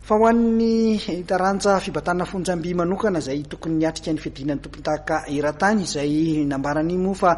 fa ho an'ny taranja fibatana fonjamby manokana zay tokony niatrika ny fiadinan'ny tompon-tahaka eran-tany izay nambarany moa fa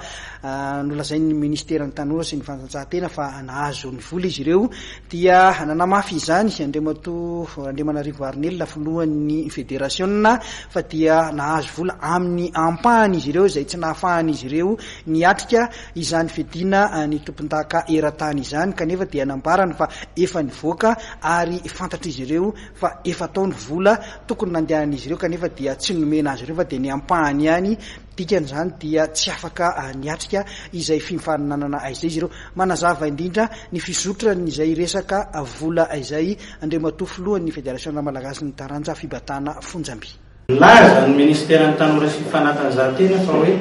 nolazain'ny ministeran'ny tanora sy ny fanatanjahantena fa nahazo ny vola izy ireo dia nanamafy izany Andriamanarivo Arnel filohan'ny federasiona fa dia nahazo vola amin'ny ampahany izy ireo izay tsy nahafahany izy ireo niatrika izany fiadina ny tompon-tahaka eran-tany izany kanefa dia nambarany fa efa nivoaka ary fantatra izy ireo fa efa taony vola tokony nandehan'izy ireo kanefa dia tsy nomena azy ireo fa dia ny ampahany ihany dikan'izany dia tsy afaka niatrika izay fifaninanana izay izy ireo manazava indrindra ny fizotran'izay resaka vola izay Andriamatoa filohan'ny federasiona malagasy ny taranja fibatana fonjamby. Laza ny ministeran'ny tanora sy fanatanjahantena fa hoe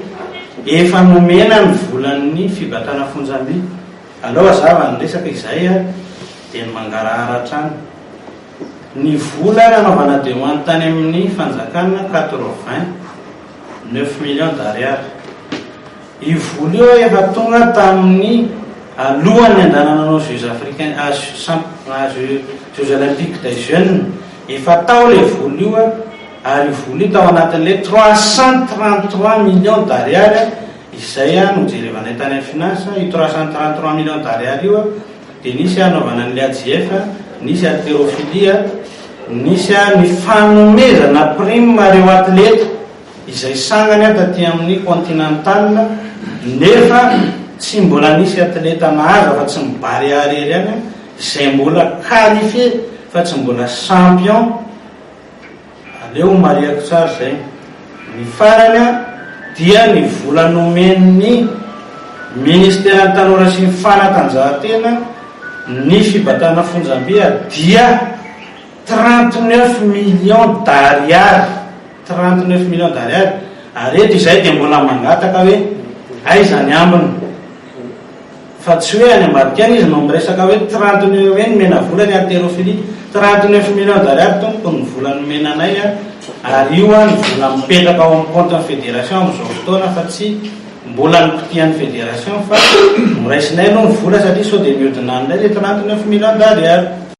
efa nomena ny volan'ny fibatana fonjamby. Aloha zava ny resaka izay dia mangarahara hatrany ny vola nanaovana demande tany amin'ny fanjakana 89 millions d'ariary. I vola io efa tonga tamin'ny alohan'ny andanana anao Jeux africains Jeux olympiques des jeunes efa tao le vola io ary vola io tao anatin'le 333 millions d'ariary izay nojerevana tany amin'ny finance. I 333 millions d'ariary io dia nisy anaovana an'le AJF, nisy haltérophilie, nisy ny fanomezana prime reo atleta izay sangany taty amin'ny continental nefa tsy mbola nisy atleta nahazo fa tsy mibary arery any izay mbola qualifié fa tsy mbola champion. Aleo mariako tsara zay. Ny farany dia ny vola nomen'ny ministeran'ny tanora sy ny fanatanjahantena ny fibatana fonjamby dia 39 millions d'ariary. 39 millions d'ariary. Areto izay dia mbola mangataka hoe aiza ny ambiny fa tsy hoe any ambadika any izy no miresaka hoe 39 hoe nomena vola ny haltérophilie 39 millions d'ariary tompoko ny vola nomena anay ary io ny vola mipetraka ao amin'ny compte ny fédération amin'izao fotoana fa tsy mbola nipitian'ny fédération fa miraisinay aloha ny vola satria sao dia mihodina an'ilay le 39 millions d'ariary.